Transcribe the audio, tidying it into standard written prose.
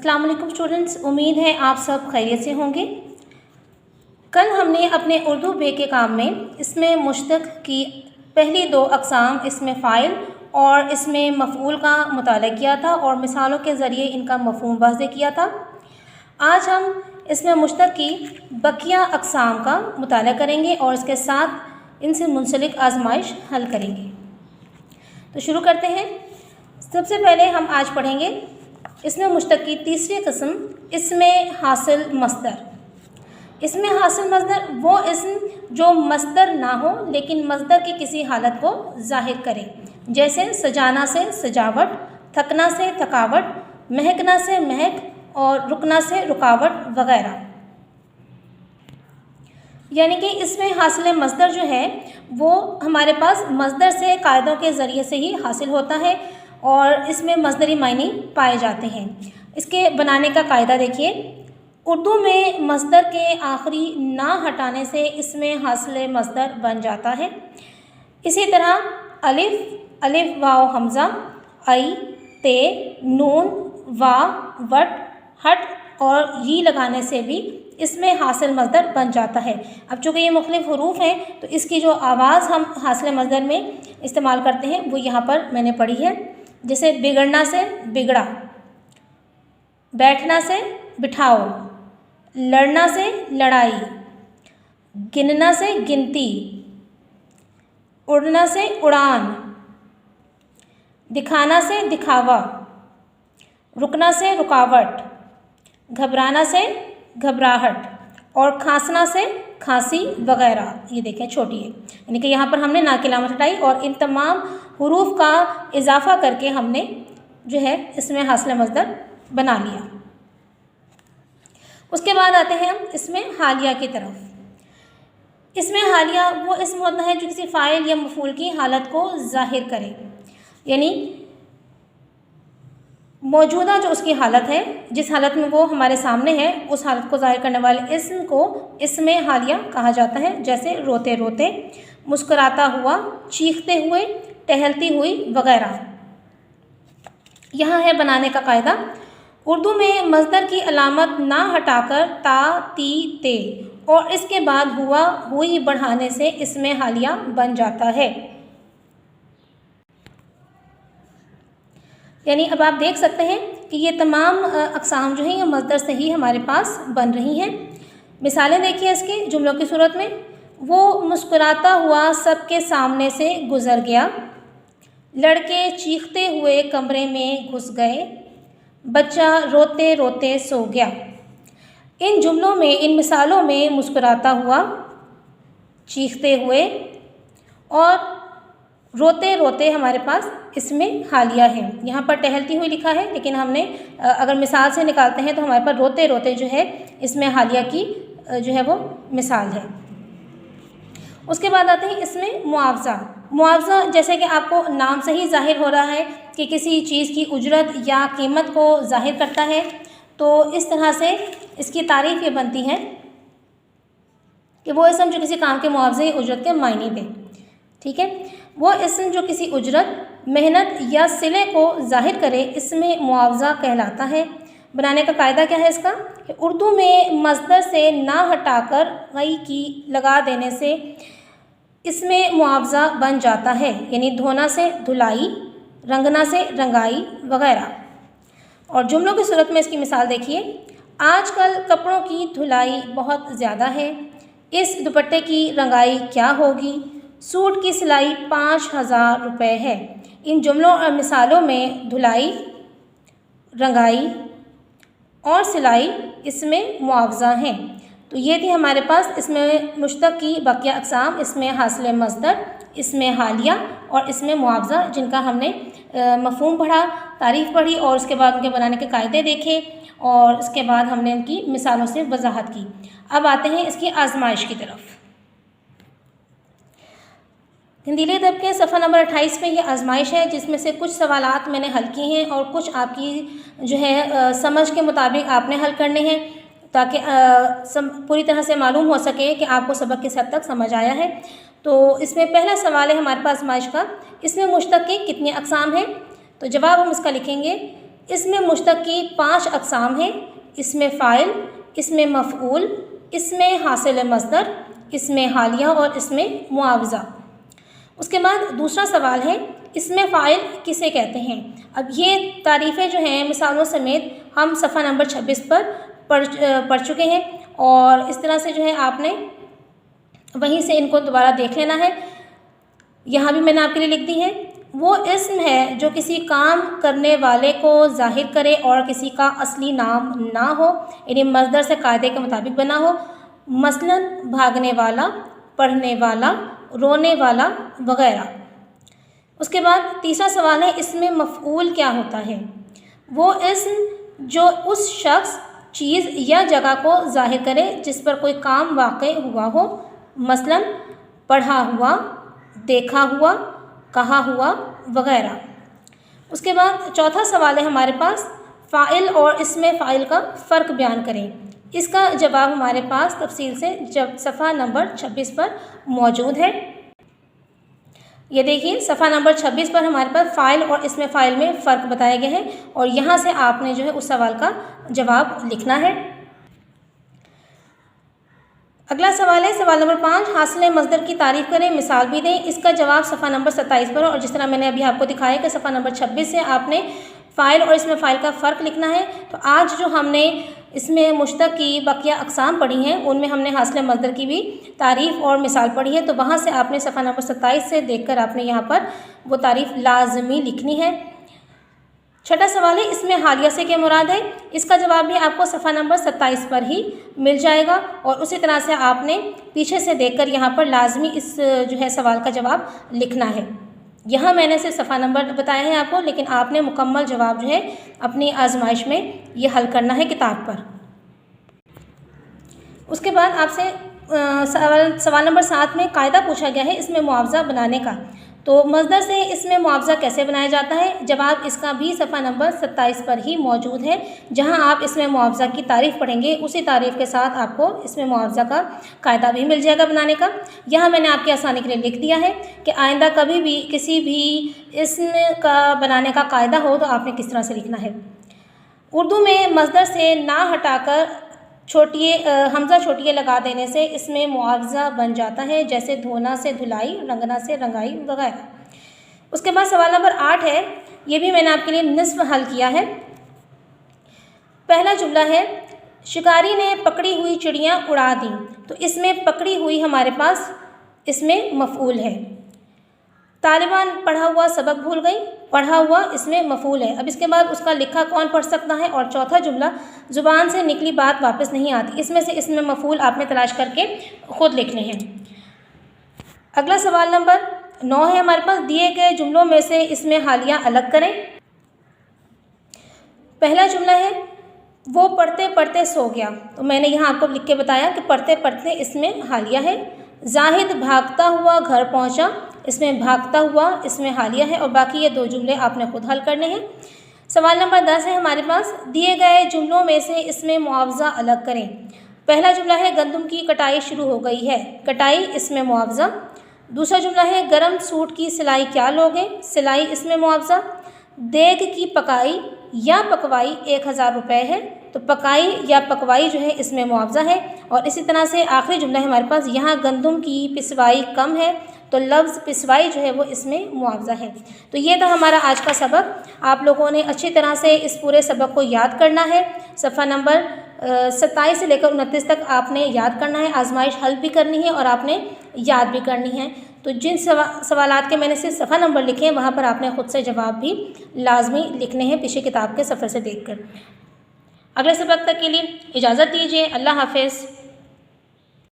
अस्सलाम वालेकुम स्टूडेंट्स, उम्मीद है आप सब खैरियत से होंगे। कल हमने अपने उर्दू बे के काम में इसमें मुश्तक की पहली दो अक़साम इसमें फ़ाइल और इसमें मफ़ऊल का मुताला किया था और मिसालों के ज़रिए इनका मफ़हूम वाज़ेह किया था। आज हम इसमें मुश्तक की बकिया अक़साम का मुताला करेंगे और इसके साथ इनसे मुंसलिक आज़माइश हल करेंगे। तो शुरू करते हैं। सबसे पहले हम आज पढ़ेंगे इसमें मुश्तक की तीसरी किस्म, इसमें हासिल मस्दर। इसमें हासिल मस्दर वो इस्म जो मस्दर ना हो लेकिन मस्दर की किसी हालत को ज़ाहिर करे, जैसे सजाना से सजावट, थकना से थकावट, महकना से महक और रुकना से रुकावट वगैरह। यानी कि इसमें हासिल मस्दर जो है वो हमारे पास मस्दर से कायदों के ज़रिए से ही हासिल होता है और इसमें मस्दरी मायने पाए जाते हैं। इसके बनाने का कायदा देखिए। उर्दू में मस्दर के आखिरी ना हटाने से इसमें हासिल मस्दर बन जाता है। इसी तरह अलिफ वाव हमज़ा, आई, ते, नून, वा, वट, हट और ये लगाने से भी इसमें हासिल मस्दर बन जाता है। अब चूँकि ये मुख्तलिफ़ हुरूफ हैं तो इसकी जो आवाज़ हम हासिल मस्दर में इस्तेमाल करते हैं वो यहाँ पर मैंने पढ़ी है। जैसे बिगड़ना से बिगड़ा, बैठना से बिठाओ, लड़ना से लड़ाई, गिनना से गिनती, उड़ना से उड़ान, दिखाना से दिखावा, रुकना से रुकावट, घबराना से घबराहट और खांसना से खांसी वगैरह। ये देखें छोटी है, यानी कि यहाँ पर हमने ना की अलामत हटाई और इन तमाम हुरूफ का इजाफ़ा करके हमने जो है इसमें हासिल मस्दर बना लिया। उसके बाद आते हैं हम इसमें हालिया की तरफ। इसमें हालिया वो इस्म होता है जो किसी फ़ाइल या मफ़ूल की हालत को ज़ाहिर करे, यानी मौजूदा जो उसकी हालत है, जिस हालत में वो हमारे सामने है, उस हालत को ज़ाहिर करने वाले इस्म को इसमें हालिया कहा जाता है। जैसे रोते रोते, मुस्कुराता हुआ, चीखते हुए, टहलती हुई वगैरह। यहाँ है बनाने का कायदा। उर्दू में मस्दर की अलामत ना हटाकर ता, ती, ते और इसके बाद हुआ, हुई बढ़ाने से इसमें हालिया बन जाता है। यानी अब आप देख सकते हैं कि ये तमाम अक़साम जो हैं ये मस्दर से ही हमारे पास बन रही हैं। मिसालें देखिए इसकी जुमलों की सूरत में। वो मुस्कुराता हुआ सबके सामने से गुज़र गया, लड़के चीखते हुए कमरे में घुस गए, बच्चा रोते रोते सो गया। इन जुमलों में, इन मिसालों में मुस्कुराता हुआ, चीखते हुए और रोते रोते हमारे पास इसमें हालिया है। यहाँ पर टहलती हुई लिखा है लेकिन हमने अगर मिसाल से निकालते हैं तो हमारे पास रोते रोते जो है इसमें हालिया की जो है वो मिसाल है। उसके बाद आते हैं इसमें मुआवज़ा। मुआवज़ा जैसे कि आपको नाम से ही ज़ाहिर हो रहा है कि किसी चीज़ की उजरत या कीमत को ज़ाहिर करता है, तो इस तरह से इसकी तारीफ़ ये बनती है कि वो इस्म जो किसी काम के मुआवजे उजरत के मायने दे। ठीक है, वो इस्म जो किसी उजरत, मेहनत या सिले को ज़ाहिर करे इसमें मुआवज़ा कहलाता है। बनाने का कायदा क्या है इसका कि उर्दू में मस्दर से ना हटाकर गई की लगा देने से इसमें मुआवज़ा बन जाता है, यानी धोना से धुलाई, रंगना से रंगाई वगैरह। और जुमलों की सूरत में इसकी मिसाल देखिए। आजकल कपड़ों की धुलाई बहुत ज़्यादा है, इस दुपट्टे की रंगाई क्या होगी, सूट की सिलाई 5000 रुपये है। इन जुमलों और मिसालों में धुलाई, रंगाई और सिलाई इसमें मुआवज़ा हैं। तो ये थी हमारे पास इसमें मुश्तक की बकिया अक़साम, इसमें हासिल मस्दर, इसमें हालिया और इसमें मुआवज़ा, जिनका हमने मफ़हूम पढ़ा, तारीफ़ पढ़ी और उसके बाद उनके बनाने के कायदे देखे और उसके बाद हमने इनकी मिसालों से वजाहत की। अब आते हैं इसकी आज़माइश की तरफ। हिंदीले दब के सफ़ा नंबर 28 में ये आज़माइश है जिसमें से कुछ सवालात मैंने हल किए हैं और कुछ आपकी जो है समझ के मुताबिक आपने हल करने हैं, ताकि पूरी तरह से मालूम हो सके कि आपको सबक किस हद तक समझ आया है। तो इसमें पहला सवाल है हमारे पास आज़माइश का, इसमें मुश्तक की कितनी अक़साम हैं। तो जवाब हम इसका लिखेंगे اس میں مشتق کی 5 اقسام ہیں: اس میں فاعل، اس میں مفعول، اس میں حاصل مصدر، اس میں حالیہ اور اس میں معاوضہ۔ اس کے بعد دوسرا سوال ہے اس میں فاعل کسے کہتے ہیں؟ اب یہ تعریفیں جو ہیں مثالوں سمیت ہم صفحہ نمبر 26 پر پڑھ چکے ہیں، اور اس طرح سے جو ہے آپ نے وہیں سے ان کو دوبارہ دیکھ لینا ہے۔ یہاں بھی میں نے آپ کے لیے لکھ دی ہے۔ وہ اسم ہے جو کسی کام کرنے والے کو ظاہر کرے اور کسی کا اصلی نام نہ ہو، یعنی مصدر سے قاعدے کے مطابق بنا ہو، مثلاً بھاگنے والا، پڑھنے والا، رونے والا وغیرہ۔ اس کے بعد تیسرا سوال ہے اس میں مفعول کیا ہوتا ہے؟ وہ اسم جو اس شخص، چیز یا جگہ کو ظاہر کرے جس پر کوئی کام واقع ہوا ہو، مثلاً پڑھا ہوا، دیکھا ہوا، کہا ہوا وغیرہ۔ اس کے بعد چوتھا سوال ہے ہمارے پاس فاعل اور اس میں فاعل کا فرق بیان کریں۔ اس کا جواب ہمارے پاس تفصیل سے صفحہ نمبر 26 پر موجود ہے۔ یہ دیکھیے صفحہ نمبر 26 پر ہمارے پاس فاعل اور اس میں فاعل میں فرق بتایا گیا ہے، اور یہاں سے آپ نے جو ہے اس سوال کا جواب لکھنا ہے۔ اگلا سوال ہے سوال نمبر 5، حاصل مصدر کی تعریف کریں، مثال بھی دیں۔ اس کا جواب صفحہ نمبر 27 پر، اور جس طرح میں نے ابھی آپ کو دکھایا کہ صفحہ نمبر 26 سے آپ نے فاعل اور اس میں فاعل کا فرق لکھنا ہے۔ تو آج جو ہم نے اس میں مشتق کی بقیہ اقسام پڑھی ہیں ان میں ہم نے حاصل مصدر کی بھی تعریف اور مثال پڑھی ہے، تو وہاں سے آپ نے صفحہ نمبر 27 سے دیکھ کر آپ نے یہاں پر وہ تعریف لازمی لکھنی ہے۔ چھٹا سوال ہے اس میں حالیہ سے کیا مراد ہے؟ اس کا جواب بھی آپ کو صفحہ نمبر 27 پر ہی مل جائے گا، اور اسی طرح سے آپ نے پیچھے سے دیکھ کر یہاں پر لازمی اس جو ہے سوال کا جواب لکھنا ہے۔ یہاں میں نے صرف صفحہ نمبر بتایا ہے آپ کو، لیکن آپ نے مکمل جواب جو ہے اپنی آزمائش میں یہ حل کرنا ہے کتاب پر۔ اس کے بعد آپ سے سوال نمبر 7 میں قاعدہ پوچھا گیا ہے اس میں معاوضہ بنانے کا، تو مصدر سے اس میں معاوضہ کیسے بنایا جاتا ہے؟ جواب اس کا بھی صفحہ نمبر 27 پر ہی موجود ہے، جہاں آپ اس میں معاوضہ کی تعریف پڑھیں گے اسی تعریف کے ساتھ آپ کو اس میں معاوضہ کا قاعدہ بھی مل جائے گا بنانے کا۔ یہاں میں نے آپ کی آسانی کے لیے لکھ دیا ہے کہ آئندہ کبھی بھی کسی بھی اسم کا بنانے کا قاعدہ ہو تو آپ نے کس طرح سے لکھنا ہے۔ اردو میں مصدر سے نہ ہٹا کر حمزہ چھوٹیے لگا دینے سے اس میں معاوضہ بن جاتا ہے، جیسے دھونا سے دھلائی، رنگنا سے رنگائی وغیرہ۔ اس کے بعد سوال نمبر 8 ہے، یہ بھی میں نے آپ کے لیے نصف حل کیا ہے۔ پہلا جملہ ہے شکاری نے پکڑی ہوئی چڑیاں اڑا دیں، تو اس میں پکڑی ہوئی ہمارے پاس اس میں مفعول ہے۔ طالبان پڑھا ہوا سبق بھول گئی، پڑھا ہوا اس میں مفعول ہے۔ اب اس کے بعد اس کا لکھا کون پڑھ سکتا ہے؟ اور چوتھا جملہ زبان سے نکلی بات واپس نہیں آتی، اس میں سے اس میں مفعول آپ نے تلاش کر کے خود لکھنے ہیں۔ اگلا سوال نمبر 9 ہے ہمارے پاس، دیے گئے جملوں میں سے اس میں حالیہ الگ کریں۔ پہلا جملہ ہے وہ پڑھتے پڑھتے سو گیا، تو میں نے یہاں آپ کو لکھ کے بتایا کہ پڑھتے پڑھتے اس میں حالیہ ہے۔ زاہد بھاگتا ہوا گھر پہنچا، اس میں بھاگتا ہوا اس میں حالیہ ہے، اور باقی یہ 2 جملے آپ نے خود حل کرنے ہیں۔ سوال نمبر 10 ہے ہمارے پاس، دیے گئے جملوں میں سے اس میں معاوضہ الگ کریں۔ پہلا جملہ ہے گندم کی کٹائی شروع ہو گئی ہے، کٹائی اس میں معاوضہ۔ دوسرا جملہ ہے گرم سوٹ کی سلائی کیا لوگے، سلائی اس میں معاوضہ۔ دیگ کی پکائی یا پکوائی 1000 روپے ہے، تو پکائی یا پکوائی جو ہے اس میں معاوضہ ہے۔ اور اسی طرح سے آخری جملہ ہے ہمارے پاس، یہاں گندم کی پسوائی کم ہے، تو لفظ پسوائی جو ہے وہ اس میں معاوضہ ہے۔ تو یہ تھا ہمارا آج کا سبق۔ آپ لوگوں نے اچھی طرح سے اس پورے سبق کو یاد کرنا ہے۔ صفحہ نمبر 27 سے لے کر 29 تک آپ نے یاد کرنا ہے، آزمائش حل بھی کرنی ہے اور آپ نے یاد بھی کرنی ہے۔ تو جن سوالات کے میں نے صرف صفحہ نمبر لکھے ہیں وہاں پر آپ نے خود سے جواب بھی لازمی لکھنے ہیں پیچھے کتاب کے صفحے سے دیکھ کر۔ اگلے سبق تک کے لیے اجازت دیجیے، اللہ حافظ۔